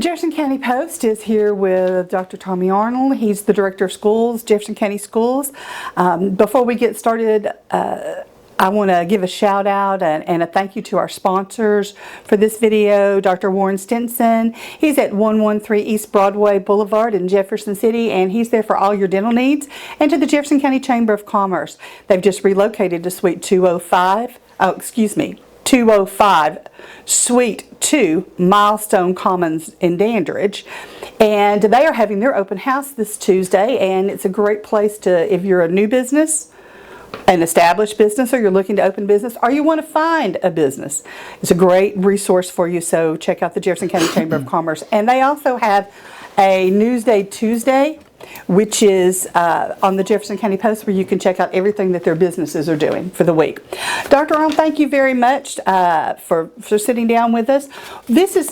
Jefferson County Post is here with Dr. Tommy Arnold. He's the Director of Schools, Jefferson County Schools. Before we get started, I want to give a shout out and a thank you to our sponsors for this video. Dr. Warren Stinson, he's at 113 East Broadway Boulevard in Jefferson City, and he's there for all your dental needs. And to the Jefferson County Chamber of Commerce, they've just relocated to Suite 205, 205 Suite 2 Milestone Commons in Dandridge, and they are having their open house this Tuesday, and it's a great place to, if you're a new business, an established business, or you're looking to open business, or you want to find a business. It's a great resource for you, so check out the Jefferson County Chamber of Commerce. And they also have a Newsday Tuesday, which is on the Jefferson County Post, where you can check out everything that their businesses are doing for the week. Dr. Arnold, thank you very much for sitting down with us. This is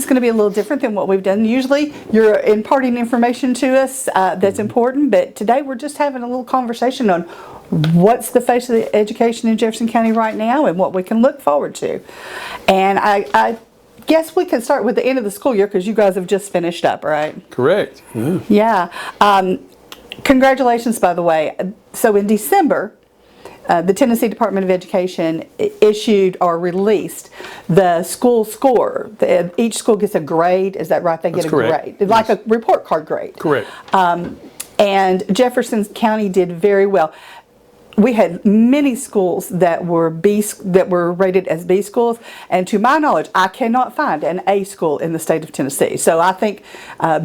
going to be a little different than what we've done. Usually you're imparting information to us that's important, but today we're just having a little conversation on what's the face of the education in Jefferson County right now and what we can look forward to. And I guess we can start with the end of the school year, because you guys have just finished up, right? Correct. Yeah. Congratulations, by the way. So in December, the Tennessee Department of Education issued or released the school score. Each school gets a grade. Is that right? They get a grade. It's like a report card grade. Correct. And Jefferson County did very well. We had many schools that were rated as B schools, and to my knowledge, I cannot find an A school in the state of Tennessee. So I think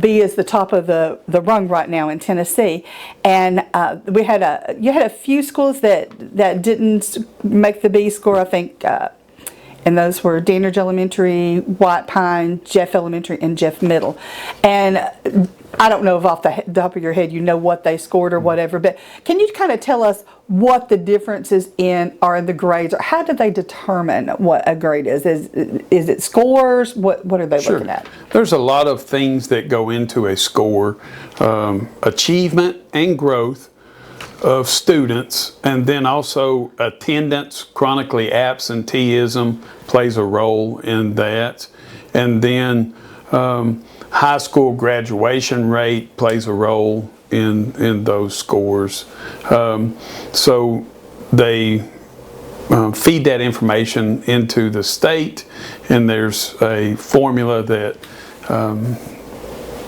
B is the top of the rung right now in Tennessee. And you had a few schools that didn't make the B score. I think, and those were Dandridge Elementary, White Pine, Jeff Elementary, and Jeff Middle. And I don't know if off the top of your head you know what they scored or whatever, but can you kind of tell us what the differences are in the grades, or how do they determine what a grade is? Is it scores? What are they looking at? There's a lot of things that go into a score. Achievement and growth of students, and then also attendance, chronically absenteeism plays a role in that, and then high school graduation rate plays a role in those scores. So they feed that information into the state, and there's a formula that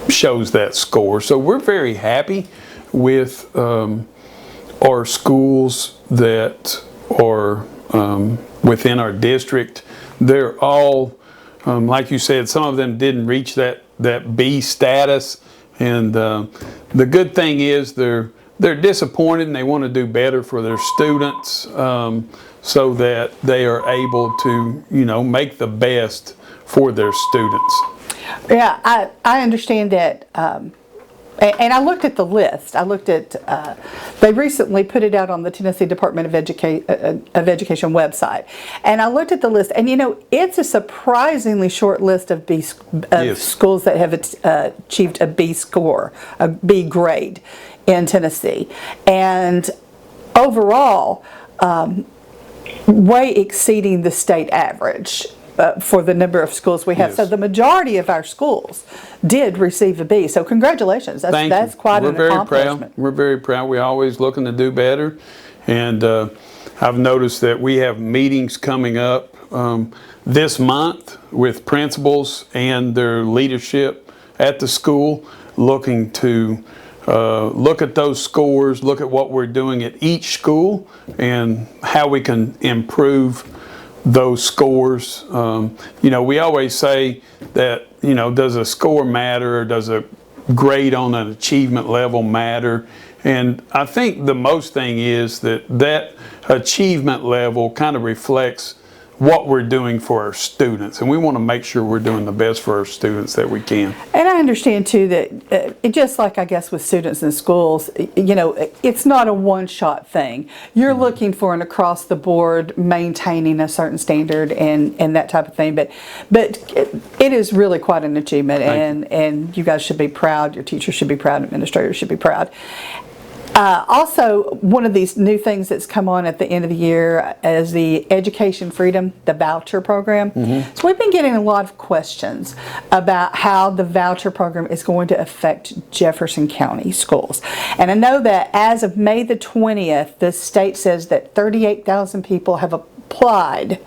shows that score. So we're very happy with our schools that are within our district. They're all, like you said, some of them didn't reach that B status, and the good thing is they're disappointed and they want to do better for their students, so that they are able to make the best for their students. Yeah, I understand that. And I looked at the list. I looked at, they recently put it out on the Tennessee Department of Education website. And I looked at the list, and it's a surprisingly short list of schools that have achieved a B score, a B grade in Tennessee. And overall, way exceeding the state average for the number of schools we have. Yes. So the majority of our schools did receive a B. So congratulations. That's quite an accomplishment. We're very proud. We're always looking to do better. And I've noticed that we have meetings coming up this month with principals and their leadership at the school, looking to look at those scores, look at what we're doing at each school, and how we can improve those scores. We always say that, does a score matter, or does a grade on an achievement level matter? And I think the most thing is that achievement level kind of reflects what we're doing for our students, and we want to make sure we're doing the best for our students that we can. And I understand too that just like I guess with students in schools, it's not a one-shot thing. You're looking for an across-the-board maintaining a certain standard and that type of thing. But it is really quite an achievement, and you guys should be proud. Your teachers should be proud. Administrators should be proud. Also, one of these new things that's come on at the end of the year is the Education Freedom, the voucher program. So we've been getting a lot of questions about how the voucher program is going to affect Jefferson County schools. And I know that as of May the 20th, the state says that 38,000 people have applied,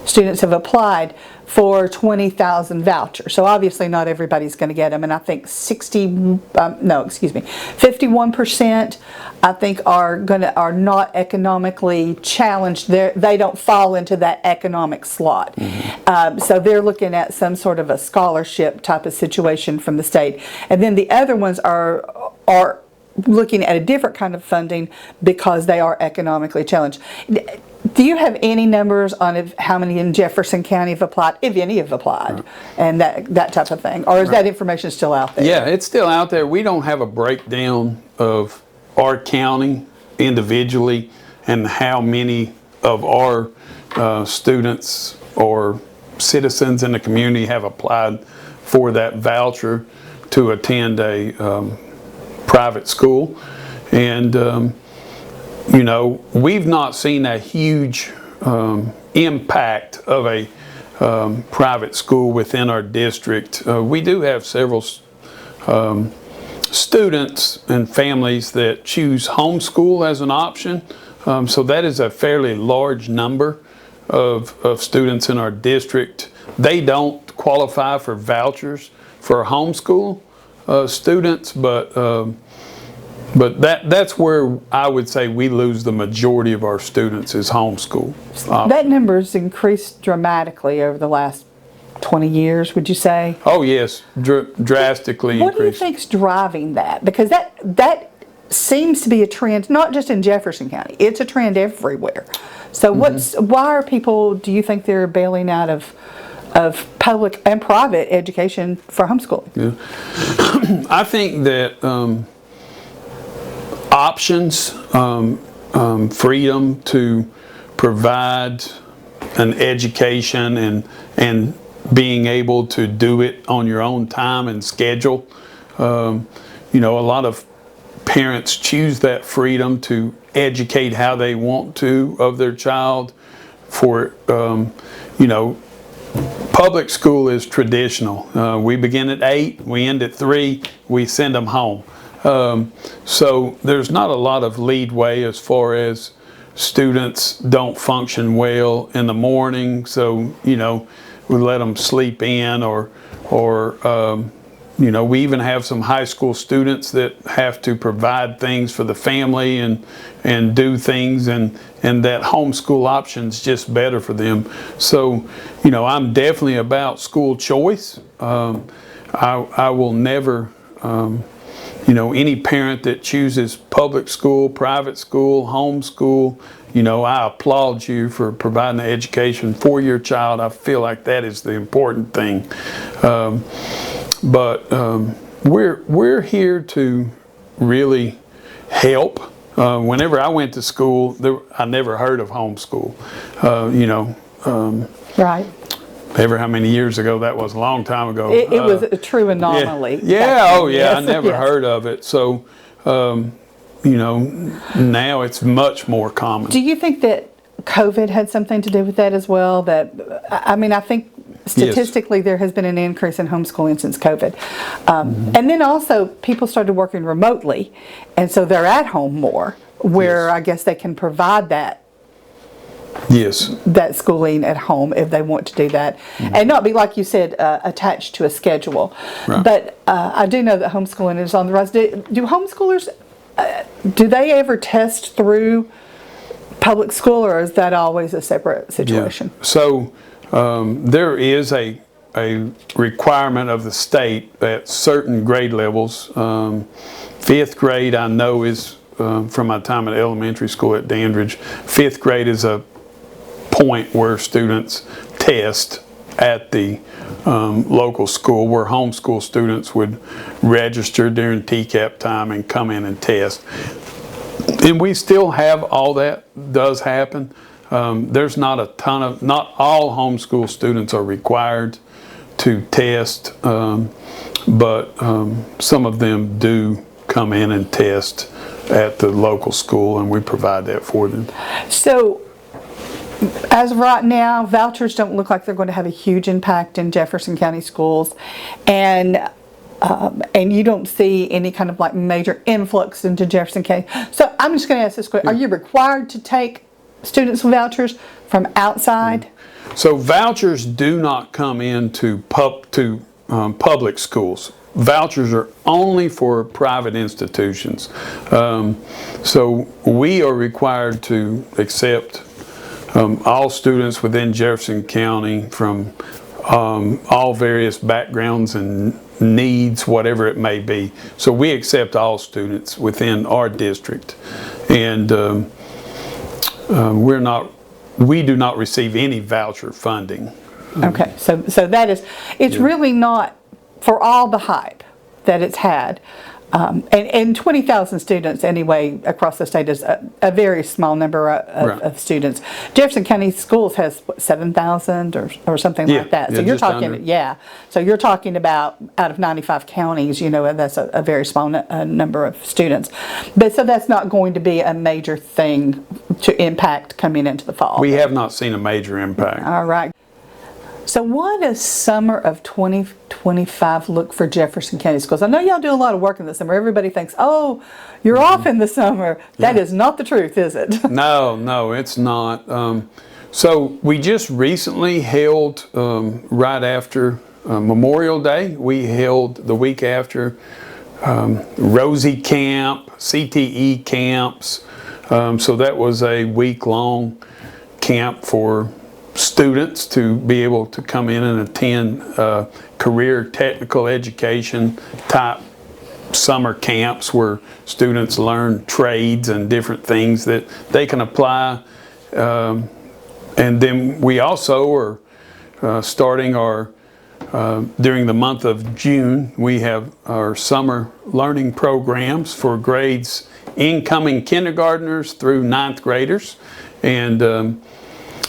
students have applied for 20,000 vouchers. So obviously not everybody's going to get them, and I think 51% I think are not economically challenged. They don't fall into that economic slot. So they're looking at some sort of a scholarship type of situation from the state, and then the other ones are looking at a different kind of funding because they are economically challenged. Do you have any numbers on how many in Jefferson County have applied, if any have applied, and that type of thing? Or is that information still out there? Yeah, it's still out there. We don't have a breakdown of our county individually and how many of our students or citizens in the community have applied for that voucher to attend a private school. And you know, we've not seen a huge impact of a private school within our district. We do have several students and families that choose homeschool as an option. So that is a fairly large number of students in our district. They don't qualify for vouchers for homeschool students, but that's where I would say we lose the majority of our students is homeschool. That number's increased dramatically over the last 20 years, would you say? Oh yes, drastically What do you increased. think's driving that? Because that seems to be a trend, not just in Jefferson County. It's a trend everywhere. So why are people, do you think they're bailing out of public and private education for homeschooling? Yeah. I think that options, freedom to provide an education and being able to do it on your own time and schedule. You know, a lot of parents choose that freedom to educate how they want to of their child. For, you know, public school is traditional. We begin at 8, we end at 3, we send them home. So there's not a lot of leadway as far as students don't function well in the morning, so you know we let them sleep in, or you know, we even have some high school students that have to provide things for the family and do things, and that homeschool option's just better for them. So you know, I'm definitely about school choice. I will never you know, any parent that chooses public school, private school, homeschool, you know, I applaud you for providing the education for your child. I feel like that is the important thing. But we're here to really help. Whenever I went to school, I never heard of homeschool. You know, Right. ever how many years ago that was, a long time ago. It was a true anomaly. Yeah, oh yeah, Yes, I never yes. heard of it. So, you know, now it's much more common. Do you think that COVID had something to do with that as well? That, I mean, I think statistically there has been an increase in homeschooling since COVID. And then also people started working remotely, and so they're at home more, where Yes. I guess they can provide that Yes. schooling at home if they want to do that, and not be, like you said, attached to a schedule. Right. But I do know that homeschooling is on the rise. Do homeschoolers, do they ever test through public school, or is that always a separate situation? Yeah. So there is a requirement of the state at certain grade levels. 5th grade I know is, from my time at elementary school at Dandridge, 5th grade is a point where students test at the local school, where homeschool students would register during TCAP time and come in and test. And we still have all that does happen. There's not a ton of, not all homeschool students are required to test, but some of them do come in and test at the local school, and we provide that for them. So, as of right now, vouchers don't look like they're going to have a huge impact in Jefferson County schools, and you don't see any kind of like major influx into Jefferson County. So I'm just going to ask this question: are you required to take students with vouchers from outside? So vouchers do not come into public schools. Vouchers are only for private institutions. So we are required to accept all students within Jefferson County from all various backgrounds and needs, whatever it may be. So we accept all students within our district, and we do not receive any voucher funding. Okay, so that is, it's really not for all the hype that it's had. And 20,000 students anyway across the state is a very small number of students. Jefferson County Schools has what, 7,000 or something like that. So you're talking, so you're talking about out of 95 counties, you know, that's a very small number of students. But so that's not going to be a major thing to impact coming into the fall. We have not seen a major impact. All right. So what does summer of 2025 look for Jefferson County Schools? I know y'all do a lot of work in the summer. Everybody thinks, oh, you're off in the summer. That is not the truth, is it? No, it's not. So we just recently held, right after Memorial Day, we held the week after Rosie Camp, CTE camps. So that was a week-long camp for students to be able to come in and attend career technical education type summer camps where students learn trades and different things that they can apply. And then we also are starting our, during the month of June, we have our summer learning programs for grades incoming kindergartners through 9th graders. And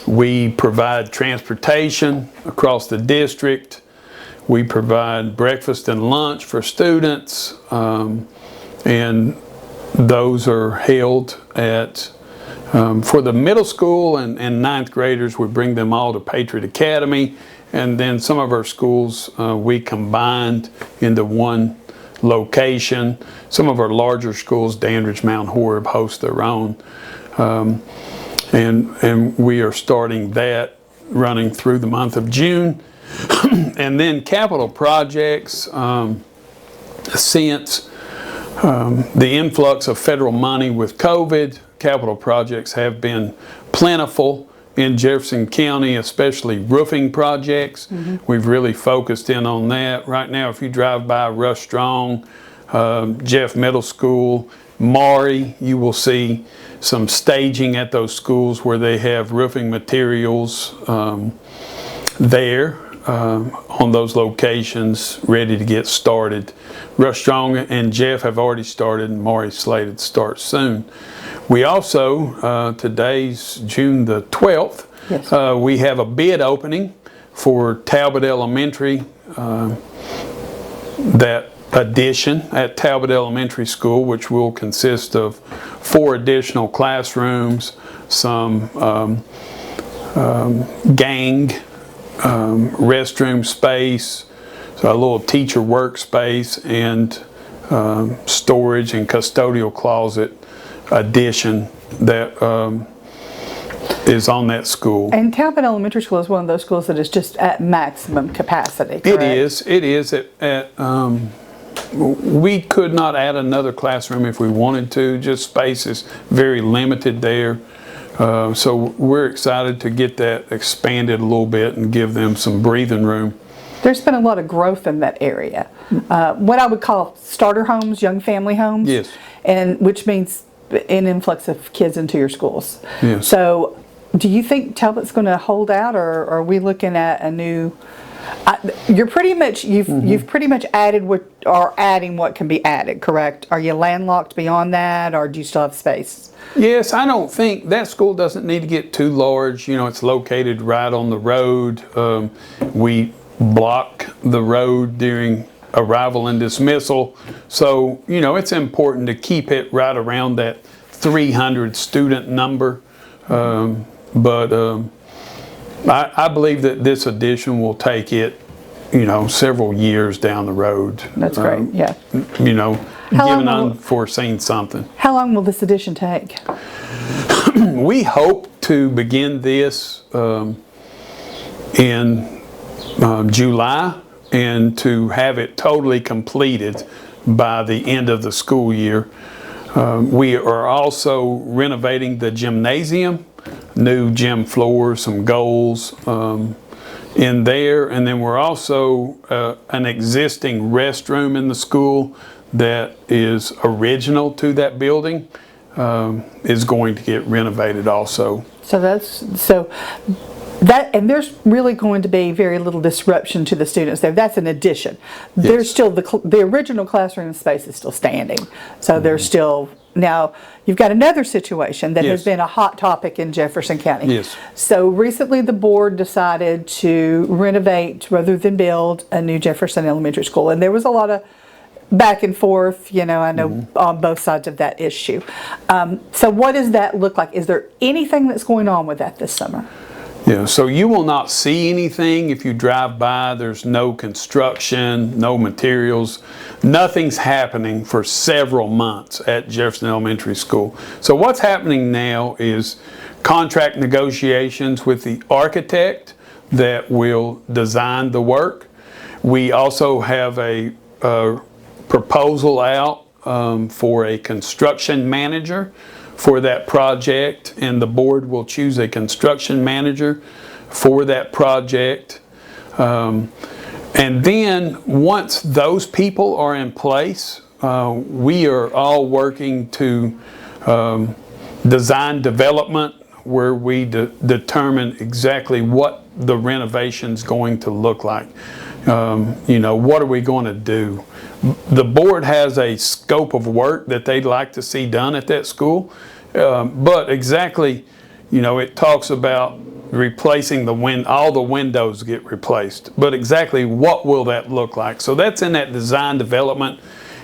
we provide transportation across the district. We provide breakfast and lunch for students, and those are held at, for the middle school and 9th graders, we bring them all to Patriot Academy, and then some of our schools we combined into one location. Some of our larger schools, Dandridge, Mount Horeb, host their own. And we are starting that running through the month of June. And then capital projects, since the influx of federal money with COVID, capital projects have been plentiful in Jefferson County, especially roofing projects. We've really focused in on that. Right now, if you drive by Rush Strong, Jeff Middle School, Maury, you will see some staging at those schools where they have roofing materials there on those locations ready to get started. Rush Strong and Jeff have already started, and Maury's slated to start soon. We also, today's June the 12th, yes. We have a bid opening for Talbot Elementary, that addition at Talbot Elementary School, which will consist of 4 additional classrooms, some gang restroom space, so a little teacher workspace, and storage and custodial closet addition that is on that school. And Talbot Elementary School is one of those schools that is just at maximum capacity, correct? It is we could not add another classroom if we wanted to. Just space is very limited there. So we're excited to get that expanded a little bit and give them some breathing room. There's been a lot of growth in that area. What I would call starter homes, young family homes. Yes. And which means an influx of kids into your schools. Yes. So do you think Talbot's going to hold out, or are we looking at a new... you're pretty much, you've pretty much added adding what can be added, correct? Are you landlocked beyond that, or do you still have space? Yes, I don't think that school doesn't need to get too large. You know, it's located right on the road. We block the road during arrival and dismissal. So, you know, it's important to keep it right around that 300 student number. I believe that this addition will take it, you know, several years down the road. That's great, yeah. You know, given unforeseen something. How long will this addition take? We hope to begin this in July and to have it totally completed by the end of the school year. We are also renovating the gymnasium, new gym floors, some goals in there, and then we're also an existing restroom in the school that is original to that building is going to get renovated also. And there's really going to be very little disruption to the students there. That's an addition. Yes. There's still the original classroom space is still standing. So there's still, now you've got another situation that has been a hot topic in Jefferson County. Yes. So recently the board decided to renovate rather than build a new Jefferson Elementary School. And there was a lot of back and forth, you know, I know on both sides of that issue. So what does that look like? Is there anything that's going on with that this summer? Yeah, so you will not see anything if you drive by. There's no construction, no materials. Nothing's happening for several months at Jefferson Elementary School. So what's happening now is contract negotiations with the architect that will design the work. We also have a proposal out for a construction manager for that project, and the board will choose a construction manager for that project. And then once those people are in place, we are all working to design development where we determine exactly what the renovation's going to look like. You know, what are we going to do? The board has a scope of work that they'd like to see done at that school, but exactly, you know, it talks about replacing all the windows get replaced, but exactly what will that look like? So that's in that design development,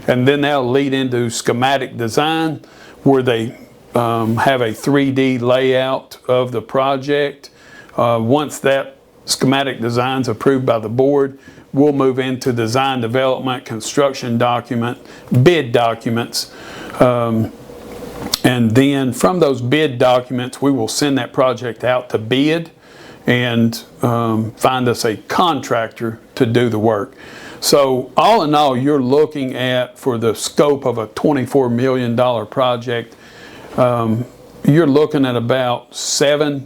and then that'll lead into schematic design where they have a 3D layout of the project. Once that schematic design's approved by the board, we'll move into design development, construction document, bid documents, and then from those bid documents we will send that project out to bid and find us a contractor to do the work. So all in all, you're looking at, for the scope of a $24 million project, you're looking at about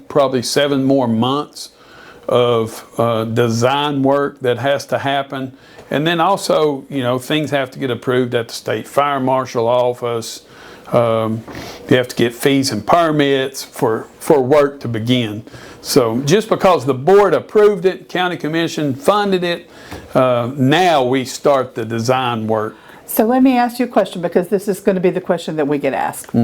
probably seven more months of design work that has to happen. And then also, you know, things have to get approved at the state fire marshal office. You have to get fees and permits for work to begin. So just because the board approved it, county commission funded it, now we start the design work. So let me ask you a question, because this is going to be the question that we get asked.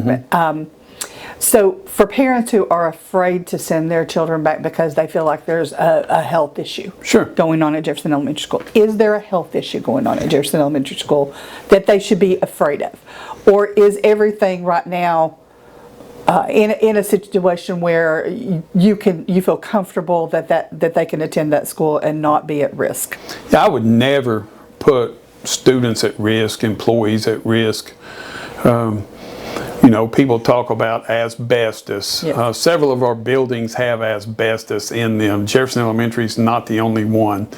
So for parents who are afraid to send their children back because they feel like there's a health issue going on at Jefferson Elementary School, is there a health issue going on at Jefferson Elementary School that they should be afraid of? Or is everything right now in a situation where you feel comfortable that they can attend that school and not be at risk? I would never put students at risk, employees at risk. You know, people talk about asbestos. Yes. Several of our buildings have asbestos in them. Jefferson Elementary is not the only one.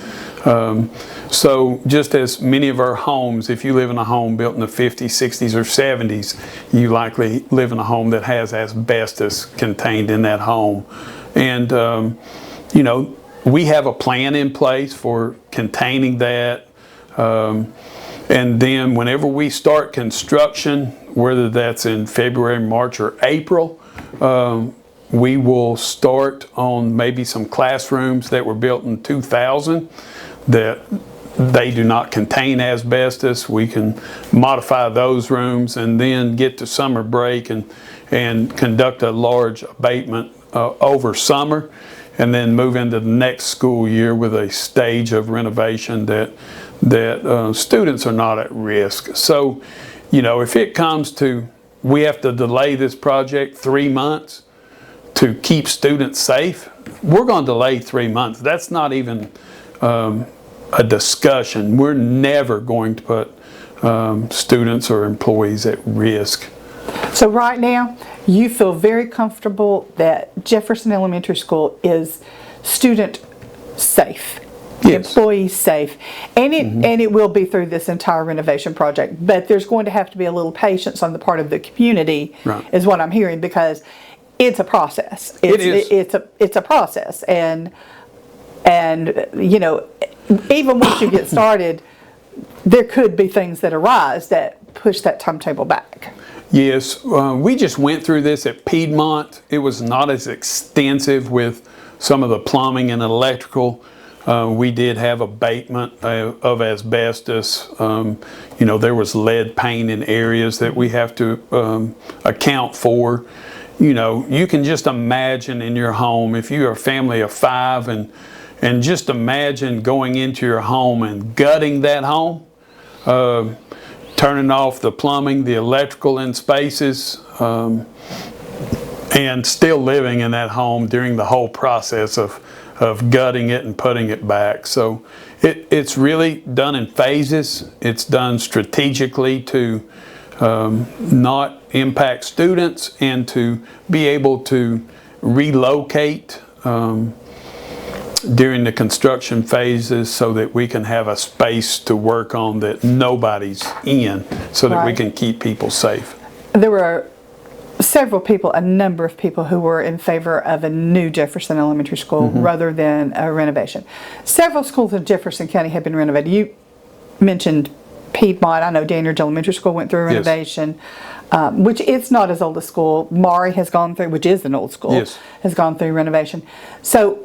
So just as many of our homes, if you live in a home built in the 50s, 60s, or 70s, you likely live in a home that has asbestos contained in that home. And, you know, we have a plan in place for containing that. And then whenever we start construction, whether that's in February, March, or April, we will start on maybe some classrooms that were built in 2000 that they do not contain asbestos. We can modify those rooms and then get to summer break and conduct a large abatement over summer, and then move into the next school year with a stage of renovation that that students are not at risk. So, you know, if it comes to we have to delay this project 3 months to keep students safe, we're going to delay 3 months. That's not even a discussion. We're never going to put students or employees at risk. So right now, you feel very comfortable that Jefferson Elementary School is student safe, Yes. employee safe, and it will be through this entire renovation project. But there's going to have to be a little patience on the part of the community, Right. is what I'm hearing, because it's a process. It's a process, and you know, even once you get started, there could be things that arise that push that timetable back. Yes, we just went through this at Piedmont. It was not as extensive with some of the plumbing and electrical. We did have abatement of asbestos. You know, there was lead paint in areas that we have to account for. You know, you can just imagine in your home, if you're a family of 5, and just imagine going into your home and gutting that home, turning off the plumbing, the electrical in spaces, and still living in that home during the whole process of gutting it and putting it back. So it's really done in phases. It's done strategically to not impact students and to be able to relocate during the construction phases so that we can have a space to work on that nobody's in, so that we Right. can keep people safe. There were several people, a number of people who were in favor of a new Jefferson Elementary School rather than a renovation. Several schools in Jefferson County have been renovated. You mentioned Piedmont. I know Dandridge Elementary School went through a Yes. renovation, which it's not as old a school. Maury has gone through, which is an old school, Yes. has gone through renovation. So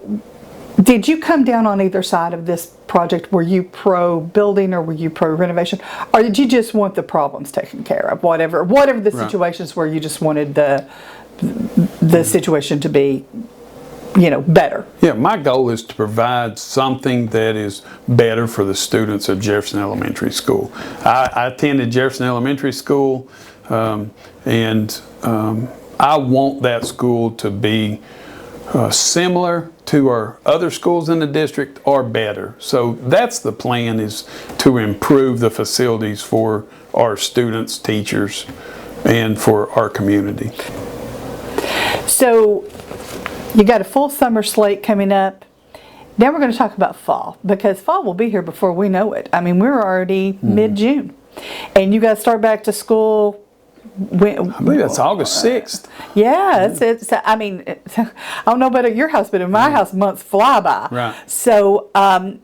did you come down on either side of this project? Were you pro building or were you pro renovation? Or did you just want the problems taken care of? Whatever the situations were, you just wanted the situation to be, you know, better. Yeah, my goal is to provide something that is better for the students of Jefferson Elementary School. I attended Jefferson Elementary School, and I want that school to be similar to our other schools in the district or better. So that's the plan, is to improve the facilities for our students, teachers, and for our community. So you got a full summer slate coming up. Now we're going to talk about fall, because fall will be here before we know it. I mean, we're already mid-June, and you got to start back to school. I believe that's August 6th. Yeah, it's I mean, I don't know about at your house, but in my house, months fly by. Right. So,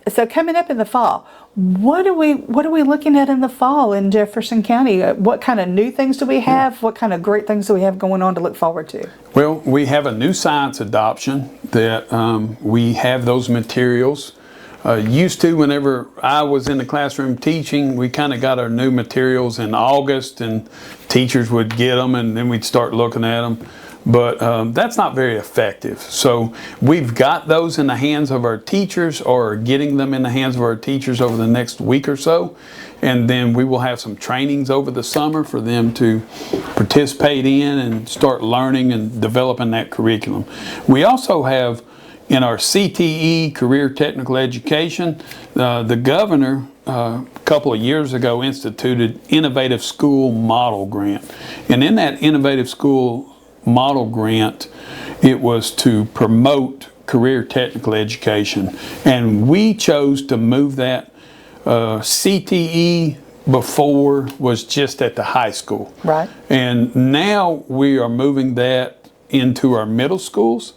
so coming up in the fall, what are we looking at in the fall in Jefferson County? What kind of new things do we have? What kind of great things do we have going on to look forward to? Well, we have a new science adoption that we have those materials. Used to, whenever I was in the classroom teaching, we kind of got our new materials in August, and teachers would get them, and then we'd start looking at them. But that's not very effective. So we've got those in the hands of our teachers, or getting them in the hands of our teachers over the next week or so. And then we will have some trainings over the summer for them to participate in and start learning and developing that curriculum. We also have, in our CTE, Career Technical Education, the governor a couple of years ago instituted Innovative School Model Grant. And in that Innovative School Model Grant, it was to promote career technical education. And we chose to move that. CTE before was just at the high school. Right. And now we are moving that into our middle schools,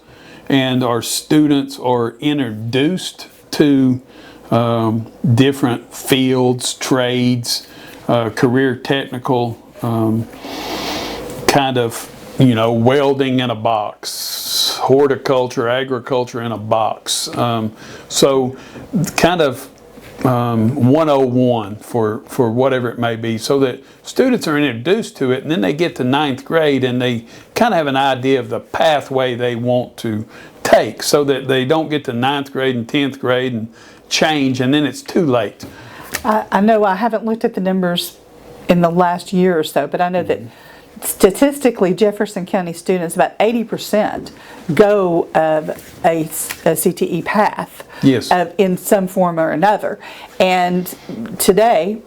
and our students are introduced to different fields, trades, career technical, kind of, you know, welding in a box, horticulture, agriculture in a box. So kind of 101 for whatever it may be, so that students are introduced to it, and then they get to 9th grade and they kind of have an idea of the pathway they want to take, so that they don't get to 9th grade and 10th grade and change, and then it's too late. I know I haven't looked at the numbers in the last year or so, but I know that statistically Jefferson County students, about 80% go of a CTE path. Yes. In some form or another. And today,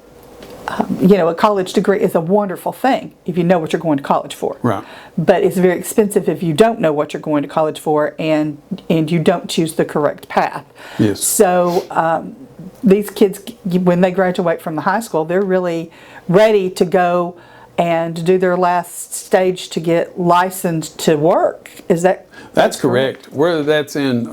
a college degree is a wonderful thing if you know what you're going to college for. Right. But it's very expensive if you don't know what you're going to college for and you don't choose the correct path. Yes. So these kids, when they graduate from the high school, they're really ready to go and do their last stage to get licensed to work. That's correct? Whether that's in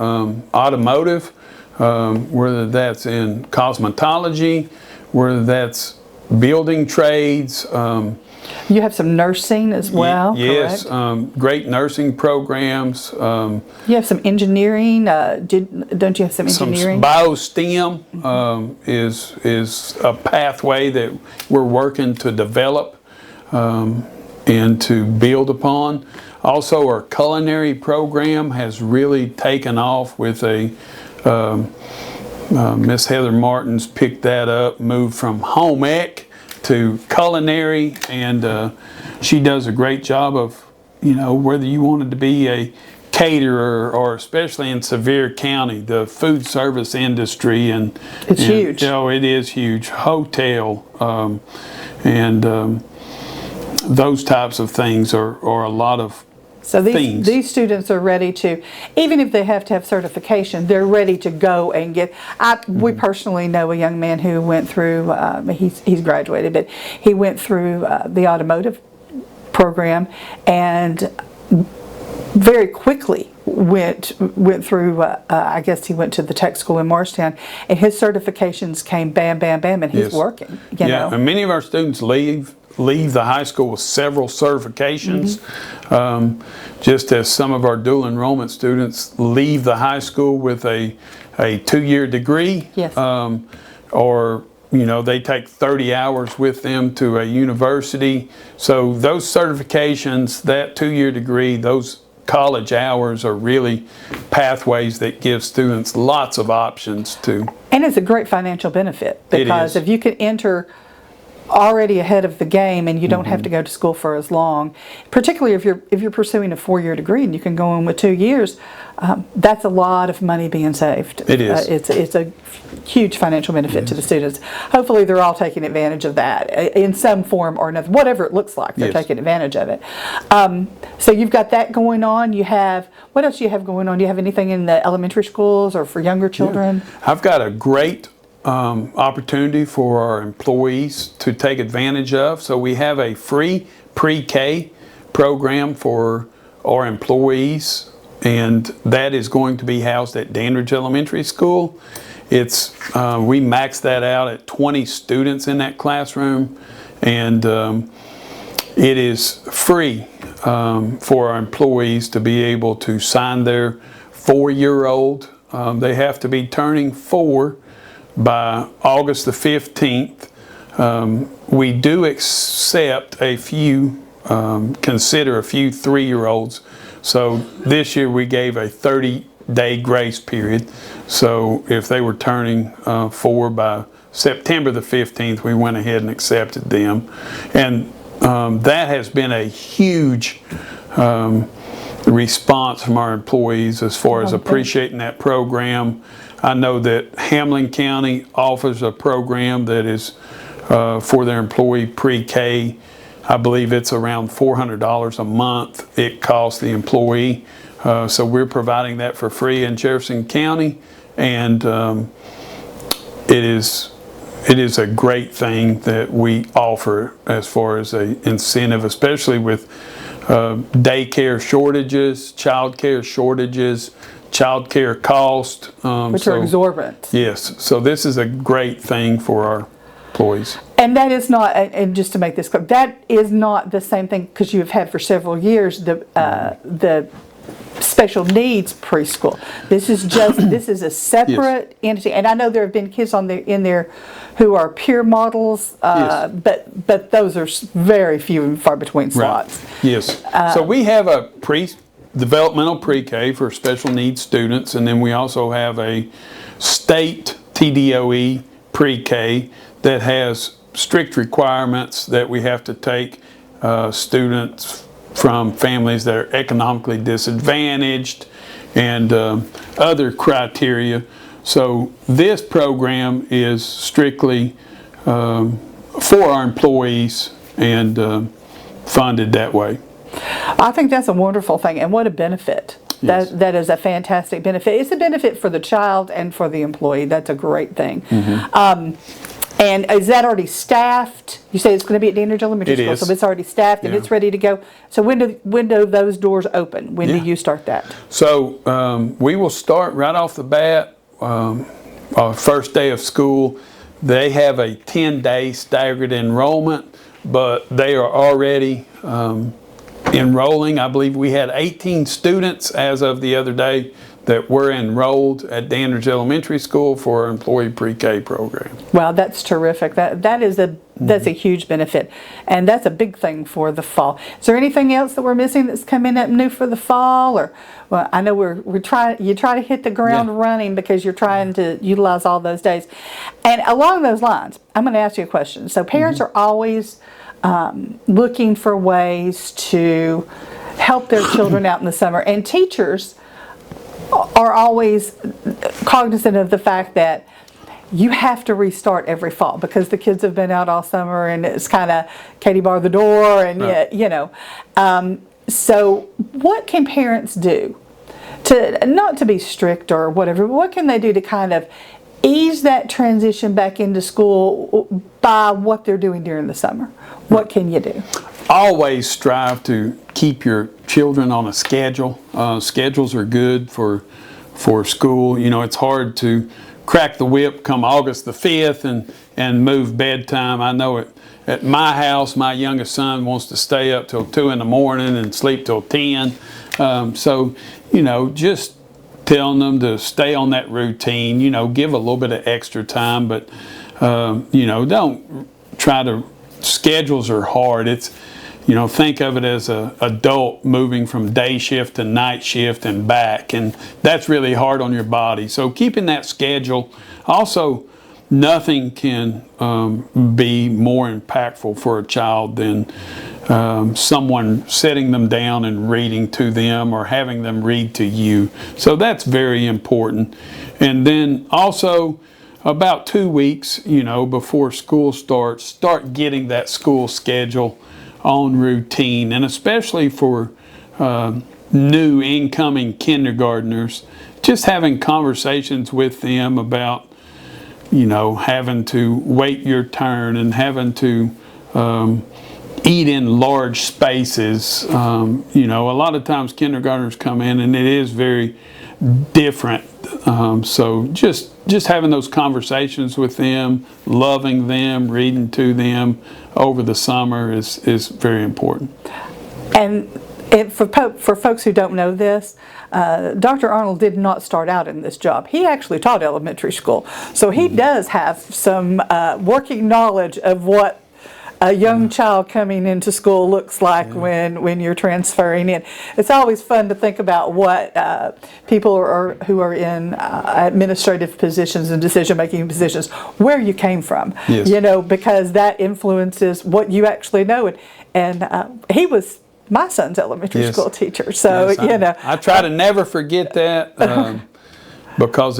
automotive, whether that's in cosmetology, whether that's building trades. You have some nursing as well, yes, correct? Great nursing programs. You have some engineering. Don't you have some engineering? Some BioSTEM is a pathway that we're working to develop and to build upon. Also, our culinary program has really taken off with Miss Heather Martin's picked that up, moved from home ec to culinary, and she does a great job of, whether you wanted to be a caterer or especially in Sevier County, the food service industry it's huge. It is huge. Hotel and those types of things are a lot of So these students are ready to, even if they have to have certification, they're ready to go and get. We personally know a young man who went through. He's graduated, but he went through the automotive program and very quickly went through. I guess he went to the tech school in Morristown, and his certifications came bam, bam, bam, and he's working. And many of our students leave the high school with several certifications, just as some of our dual enrollment students leave the high school with a 2-year degree. Yes. Or they take 30 hours with them to a university. So those certifications, that 2-year degree, those college hours are really pathways that give students lots of options to. And it's a great financial benefit because if you can enter already ahead of the game and you don't have to go to school for as long, particularly if you're pursuing a 4-year degree and you can go in with 2 years, that's a lot of money being saved. It is. It's a huge financial benefit to the students. Hopefully they're all taking advantage of that in some form or another, whatever it looks like, they're taking advantage of it. So you've got that going on. What else do you have going on? Do you have anything in the elementary schools or for younger children? I've got a great opportunity for our employees to take advantage of. So we have a free pre-K program for our employees, and that is going to be housed at Dandridge Elementary School. We maxed that out at 20 students in that classroom, and it is free for our employees to be able to sign their 4-year-old. They have to be turning 4 by August the 15th. We do accept consider a few 3-year-olds. So this year we gave a 30-day grace period. So if they were turning 4 by September the 15th, we went ahead and accepted them. And that has been a huge response from our employees as far as appreciating that program. I know that Hamlin County offers a program that is for their employee pre-K. I believe it's around $400 a month it costs the employee. So we're providing that for free in Jefferson County, and it is a great thing that we offer as far as an incentive, especially with daycare shortages, childcare shortages, childcare cost, which are exorbitant. Yes, so this is a great thing for our employees. And that is not, and just to make this clear, that is not the same thing, because you have had for several years the special needs preschool. This is a separate entity, and I know there have been kids in there who are peer models, but those are very few and far between slots. Right. Yes. So we have a developmental pre-K for special needs students, and then we also have a state TDOE pre-K that has strict requirements that we have to take students from families that are economically disadvantaged and other criteria. So this program is strictly for our employees and funded that way. I think that's a wonderful thing, and what a benefit. Yes. That is a fantastic benefit. It's a benefit for the child and for the employee. That's a great thing. And is that already staffed? You say it's going to be at Dandridge Elementary School, is. so it's already staffed and it's ready to go. So when do those doors open? When do you start that? So we will start right off the bat. Our first day of school, they have a 10-day staggered enrollment, but they are already enrolling. I believe we had 18 students as of the other day that were enrolled at Dandridge Elementary School for our employee pre-K program. Wow, that's terrific. That's a huge benefit, and that's a big thing for the fall. Is there anything else that we're missing that's coming up new for the fall? Or, well, I know you try to hit the ground running because you're trying to utilize all those days. And along those lines, I'm going to ask you a question. So parents are always looking for ways to help their children out in the summer, and teachers are always cognizant of the fact that you have to restart every fall because the kids have been out all summer and it's kind of Katie bar the door and so what can parents do to, not to be strict or whatever, but what can they do to kind of ease that transition back into school by what they're doing during the summer? What can you do? Always strive to keep your children on a schedule. Schedules are good for school. You know, it's hard to crack the whip come August the 5th and move bedtime. I know at my house, my youngest son wants to stay up till 2 in the morning and sleep till 10. So, you know, just telling them to stay on that routine, you know, give a little bit of extra time, but, you know, don't try to, schedules are hard. It's, you know, think of it as an adult moving from day shift to night shift and back, and that's really hard on your body. So keeping that schedule. Also, nothing can be more impactful for a child than someone sitting them down and reading to them or having them read to you. So that's very important. And then also, about 2 weeks, you know, before school starts, start getting that school schedule on routine, and especially for new incoming kindergartners, just having conversations with them about, you know, having to wait your turn and having to eat in large spaces. You know, a lot of times kindergartners come in and it is very different. So just having those conversations with them, loving them, reading to them over the summer is very important. And for folks who don't know this, Dr. Arnold did not start out in this job. He actually taught elementary school. So he does have some working knowledge of what a young child coming into school looks like when you're transferring in. It's always fun to think about what people who are in administrative positions and decision-making positions, where you came from. Yes. You know, because that influences what you actually know. And he was my son's elementary school teacher. So, you know. I try to never forget that because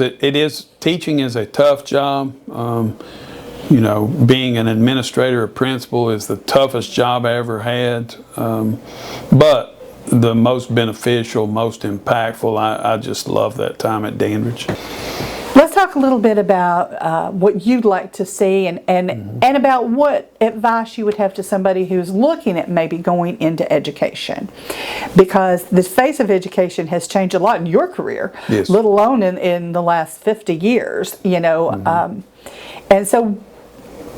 teaching is a tough job. You know, being an administrator or principal is the toughest job I ever had, but the most beneficial, most impactful. I just love that time at Dandridge. Let's talk a little bit about what you'd like to see and about what advice you would have to somebody who's looking at maybe going into education. Because the face of education has changed a lot in your career, let alone in the last 50 years, you know. And so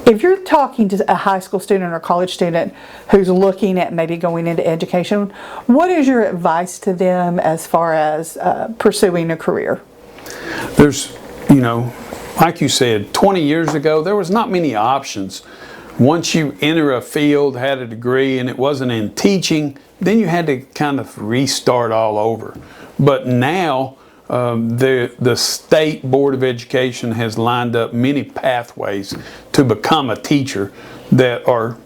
if you're talking to a high school student or college student who's looking at maybe going into education, what is your advice to them as far as pursuing a career? There's, you know, like you said, 20 years ago, there was not many options. Once you enter a field, had a degree, and it wasn't in teaching, then you had to kind of restart all over. But now, the State Board of Education has lined up many pathways to become a teacher that are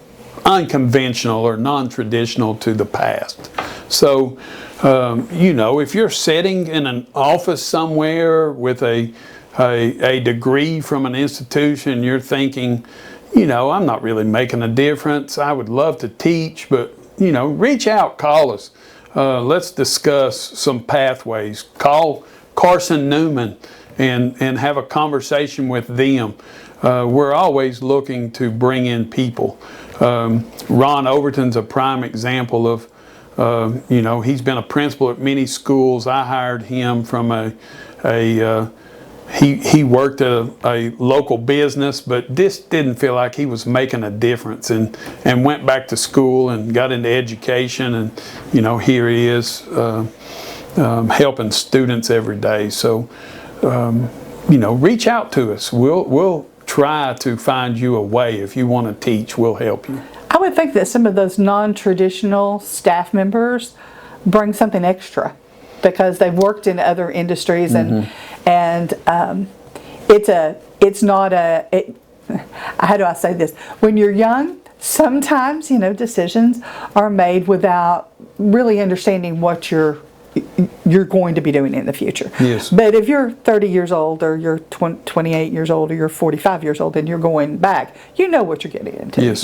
unconventional or non-traditional to the past. So, if you're sitting in an office somewhere with a degree from an institution, you're thinking, I'm not really making a difference. I would love to teach, but, reach out, call us. Let's discuss some pathways. Call Carson Newman and have a conversation with them. We're always looking to bring in people. Ron Overton's a prime example of, he's been a principal at many schools. I hired him from he worked at a local business, but this didn't feel like he was making a difference, and went back to school and got into education, and here he is helping students every day. So reach out to us. We'll try to find you a way. If you want to teach, we'll help you. I would think that some of those non-traditional staff members bring something extra because they've worked in other industries, and it's not a how do I say this? When you're young, sometimes decisions are made without really understanding what you're going to be doing in the future. Yes. But if you're 30 years old, or you're 28 years old, or you're 45 years old, and you're going back, you know what you're getting into. Yes.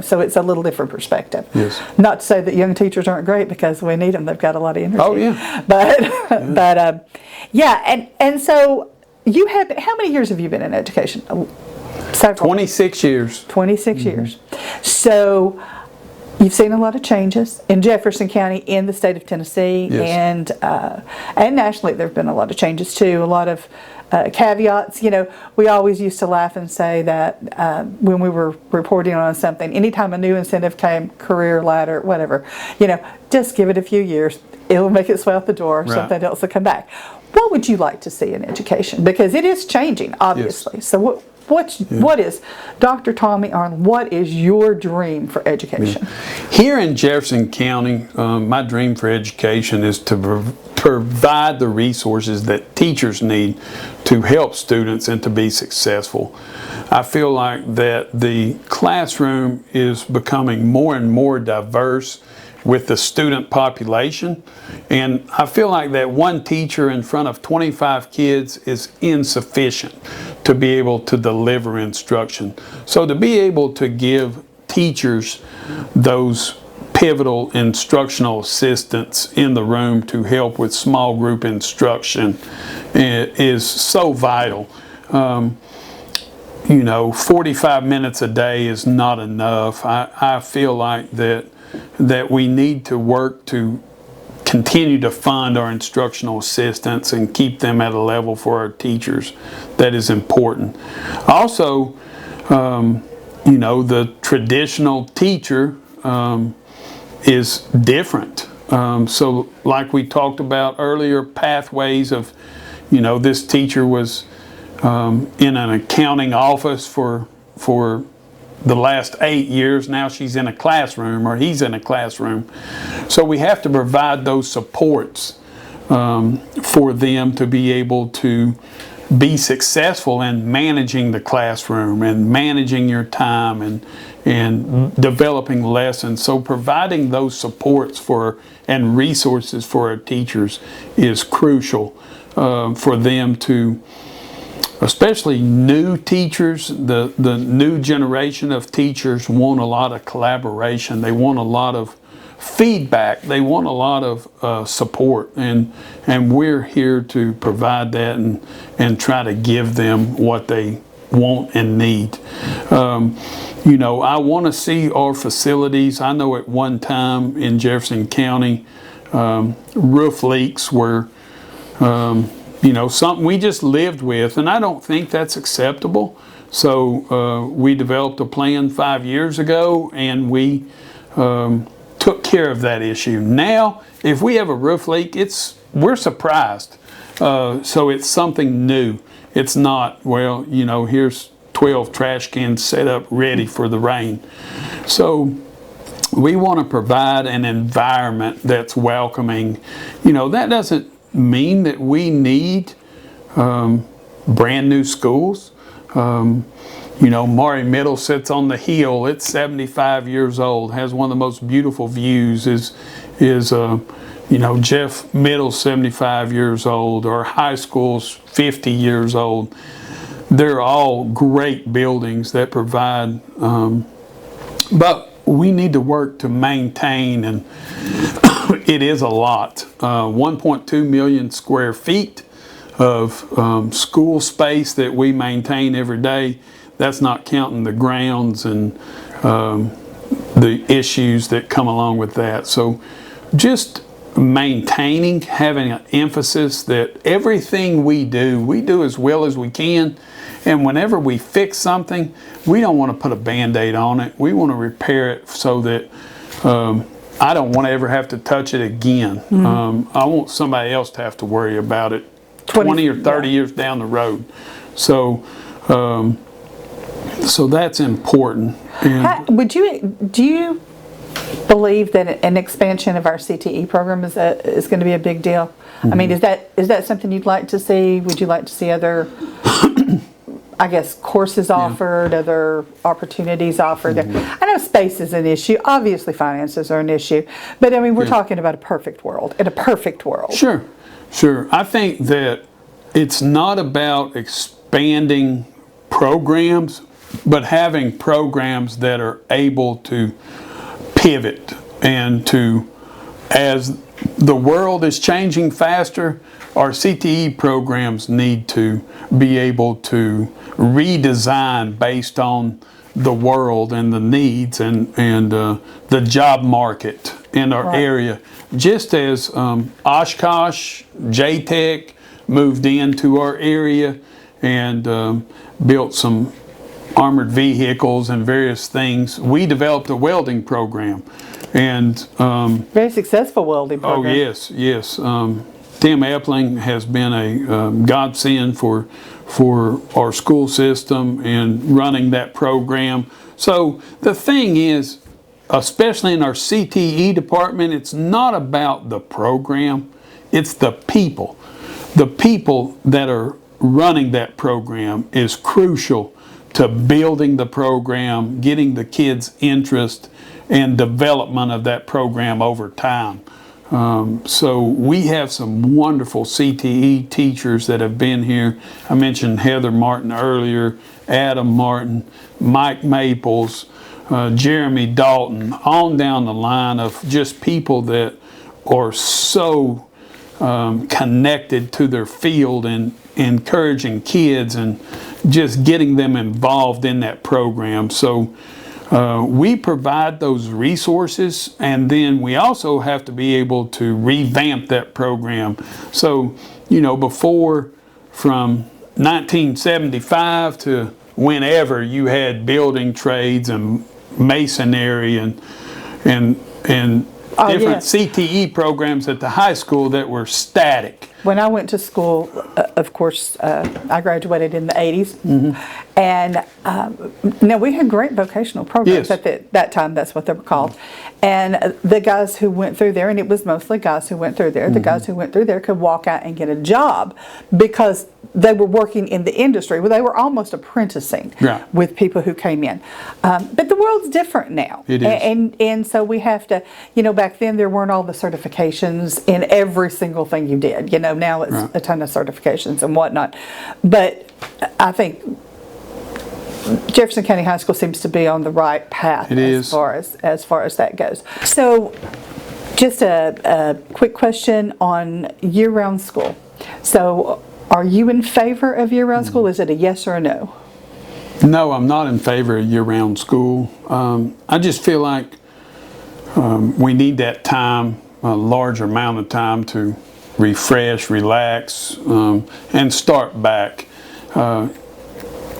So it's a little different perspective. Yes. Not to say that young teachers aren't great, because we need them. They've got a lot of energy. Oh yeah. And so you have, how many years have you been in education? Several. 26 years. 26 years. So you've seen a lot of changes in Jefferson County, in the state of Tennessee, yes. and nationally there have been a lot of changes too, a lot of caveats. We always used to laugh and say that when we were reporting on something, anytime a new incentive came, career ladder, whatever, just give it a few years. It'll make its way out the door, right. Something else will come back. What would you like to see in education? Because it is changing, obviously. Yes. So what is, Dr. Tommy Arnold, what is your dream for education? Yeah. Here in Jefferson County, my dream for education is to provide the resources that teachers need to help students and to be successful. I feel like that the classroom is becoming more and more diverse with the student population, and I feel like that one teacher in front of 25 kids is insufficient to be able to deliver instruction. So to be able to give teachers those pivotal instructional assistants in the room to help with small group instruction is so vital. 45 minutes a day is not enough. I feel like that we need to work to continue to fund our instructional assistants and keep them at a level for our teachers. That is important. Also, the traditional teacher is different. So like we talked about earlier, pathways of, this teacher was in an accounting office for the last 8 years. Now she's in a classroom, or he's in a classroom. So we have to provide those supports for them to be able to be successful in managing the classroom and managing your time and developing lessons. So providing those supports and resources for our teachers is crucial for them to, especially new teachers. The new generation of teachers want a lot of collaboration. They want a lot of feedback. They want a lot of support, and we're here to provide that and try to give them what they want and need. I want to see our facilities. I know at one time in Jefferson County, roof leaks were something we just lived with, and I don't think that's acceptable. So we developed a plan 5 years ago, and we took care of that issue. Now, if we have a roof leak, we're surprised. So it's something new. It's not, here's 12 trash cans set up ready for the rain. So we want to provide an environment that's welcoming. That doesn't mean that we need brand new schools. Maury Middle sits on the hill. It's 75 years old, has one of the most beautiful views. Jeff Middle's 75 years old, or high school's 50 years old. They're all great buildings that provide, but we need to work to maintain, and it is a lot. 1.2 million square feet of school space that we maintain every day. That's not counting the grounds and the issues that come along with that. So just maintaining, having an emphasis that everything we do as well as we can. And whenever we fix something, we don't want to put a Band-Aid on it. We want to repair it so that I don't want to ever have to touch it again. Mm-hmm. I want somebody else to have to worry about it 20 or 30 years down the road. So that's important. And do you believe that an expansion of our CTE program is going to be a big deal? Mm-hmm. I mean, is that something you'd like to see? Would you like to see other, I guess, courses offered, other opportunities offered? Mm-hmm. I know space is an issue. Obviously, finances are an issue. But, I mean, we're talking about a perfect world. In a perfect world. Sure. I think that it's not about expanding programs, but having programs that are able to pivot and as the world is changing faster, our CTE programs need to be able to redesign based on the world and the needs and the job market in our area. Just as Oshkosh, J-Tech moved into our area and built some armored vehicles and various things, we developed a welding program. And very successful welding program. Oh, yes. Tim Epling has been a godsend for our school system and running that program. So the thing is, especially in our CTE department, it's not about the program, it's the people. The people that are running that program is crucial to building the program, getting the kids' interest and development of that program over time. So we have some wonderful CTE teachers that have been here. I mentioned Heather Martin earlier, Adam Martin, Mike Maples, Jeremy Dalton, on down the line of just people that are so connected to their field and encouraging kids and just getting them involved in that program. So we provide those resources, and then we also have to be able to revamp that program. So, before, from 1975 to whenever, you had building trades and masonry and different CTE programs at the high school that were static. When I went to school, of course, I graduated in the 80s. Mm-hmm. And now we had great vocational programs at that time. That's what they were called. And the guys who went through there, and it was mostly guys who went through there, mm-hmm. the guys who went through there could walk out and get a job because they were working in the industry. Well, they were almost apprenticing with people who came in. But the world's different now. It is. And so we have to, back then there weren't all the certifications in every single thing you did. Now it's a ton of certifications and whatnot. But I think Jefferson County High School seems to be on the right path as far as that goes. So just a quick question on year-round school. So are you in favor of year-round school? Is it a yes or a no? No, I'm not in favor of year-round school. I just feel like we need that time, a large amount of time, to refresh, relax, and start back.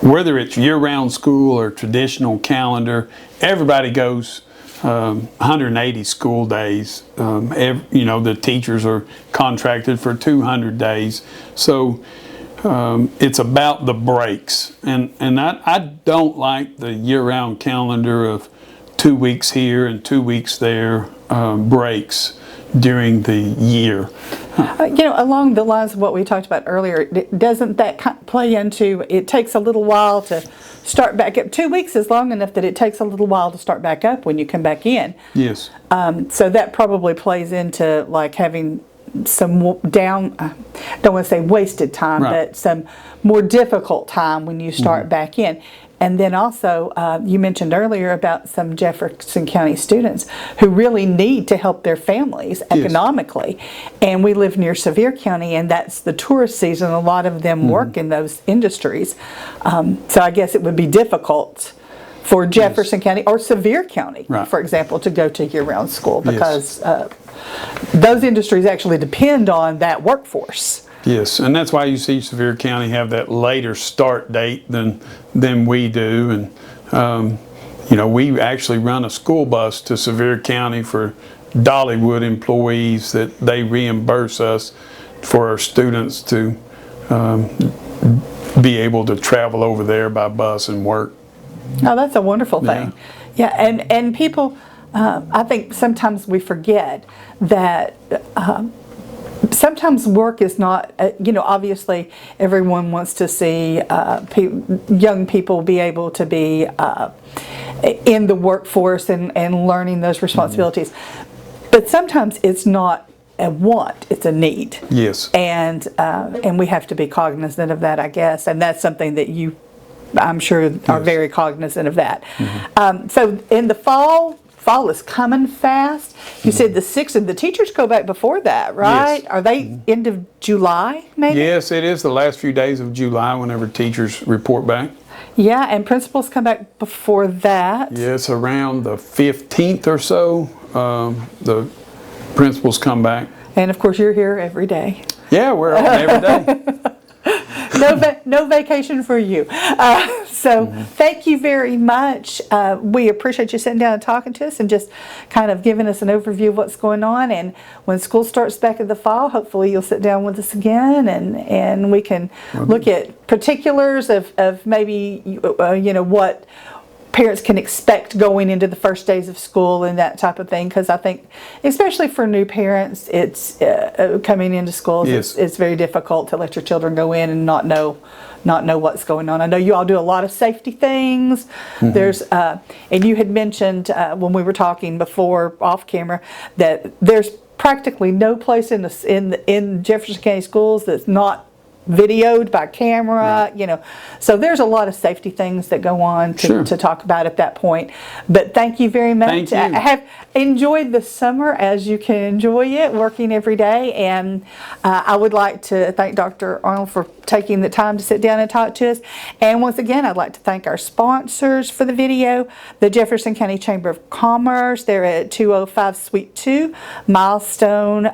Whether it's year-round school or traditional calendar, everybody goes 180 school days. The teachers are contracted for 200 days. So it's about the breaks. And I don't like the year-round calendar of 2 weeks here and 2 weeks there breaks during the year. Along the lines of what we talked about earlier, doesn't that play into, it takes a little while to start back up? 2 weeks is long enough that it takes a little while to start back up when you come back in. Yes. So that probably plays into like having some down, I don't want to say wasted time, Right. but some more difficult time when you start back in. And then also, you mentioned earlier about some Jefferson County students who really need to help their families economically. And we live near Sevier County, and that's the tourist season. A lot of them work in those industries. So I guess it would be difficult for Jefferson County or Sevier County, Right. for example, to go to year-round school because those industries actually depend on that workforce. Yes, and that's why you see Sevier County have that later start date than we do. And we actually run a school bus to Sevier County for Dollywood employees that they reimburse us for our students to be able to travel over there by bus and work. Oh, that's a wonderful thing. Yeah, and people, I think sometimes we forget that sometimes work is not, obviously everyone wants to see young people be able to be in the workforce and learning those responsibilities. But sometimes it's not a want, it's a need. Yes. And we have to be cognizant of that, I guess. And that's something that you, I'm sure, are very cognizant of that. So in the fall is coming fast. You said the 6th, and the teachers go back before that, right? Yes. Are they end of July, maybe? Yes, it is the last few days of July whenever teachers report back. Yeah, and principals come back before that. Yes, around the 15th or so, the principals come back. And of course, you're here every day. Yeah, we're on every day. No vacation for you. So thank you very much. We appreciate you sitting down and talking to us and just kind of giving us an overview of what's going on. And when school starts back in the fall, hopefully you'll sit down with us again and we can look at particulars of maybe, what parents can expect going into the first days of school and that type of thing, because I think especially for new parents, it's coming into schools, it's very difficult to let your children go in and not know what's going on. I know you all do a lot of safety things. There's and you had mentioned when we were talking before off camera that there's practically no place in Jefferson County schools that's not videoed by camera, so there's a lot of safety things that go on to talk about at that point. But thank you very much. Thank you. I have enjoyed the summer as you can enjoy it, working every day, and I would like to thank Dr. Arnold for taking the time to sit down and talk to us. And once again, I'd like to thank our sponsors for the video, the Jefferson County Chamber of Commerce. They're at 205 Suite 2, Milestone,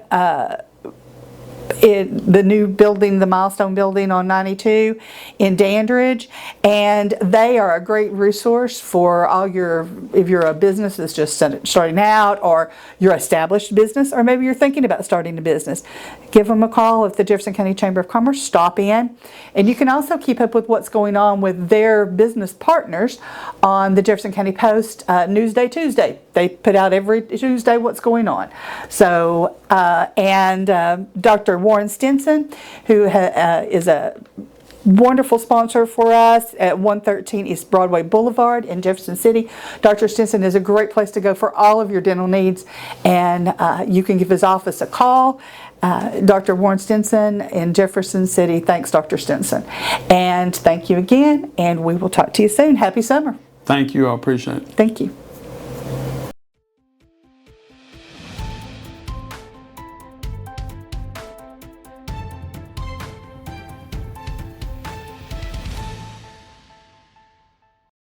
the new building, the Milestone building on 92 in Dandridge, and they are a great resource for all if you're a business that's just starting out, or your established business, or maybe you're thinking about starting a business. Give them a call at the Jefferson County Chamber of Commerce, stop in, and you can also keep up with what's going on with their business partners on the Jefferson County Post Newsday Tuesday. They put out every Tuesday what's going on. So, Dr. Warren Stinson, who is a wonderful sponsor for us at 113 East Broadway Boulevard in Jefferson City. Dr. Stinson is a great place to go for all of your dental needs, and you can give his office a call. Dr. Warren Stinson in Jefferson City. Thanks, Dr. Stinson. And thank you again, and we will talk to you soon. Happy summer. Thank you. I appreciate it. Thank you.